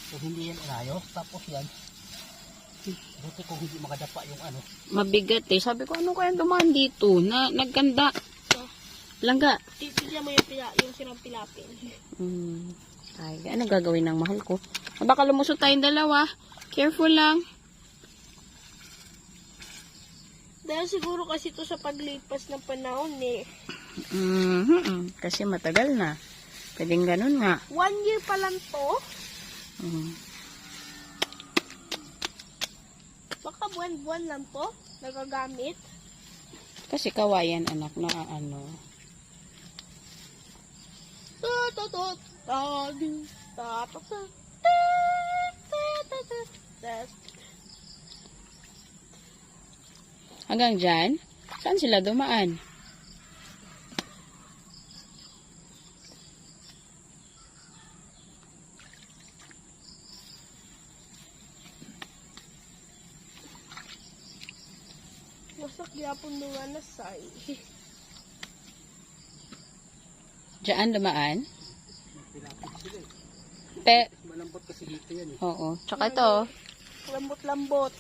So hindi yan inayos. Tapos yan, buti kung hindi makadapa yung ano. Mabigat eh. Sabi ko, ano kaya dumaan dito? Nagkanda. Langga. Titigyan mo yung sirang pilapin. Ay, ano gagawin ng mahal ko? Baka lumusot tayong dalawa. Careful lang. Dahil siguro kasi ito sa paglipas ng panahon eh. Kasi matagal na. Pwedeng ganun nga. 1 year pa lang to. Baka buwan-buwan lang to. Nagagamit. Kasi kawayan anak na ano. Hanggang dyan? Saan sila dumaan? Wasak yapon nga na say. Diyan dumaan? Pilapit sila eh. Malambot kasi dito yan eh. Oo. Tsaka ito. Lambot-lambot.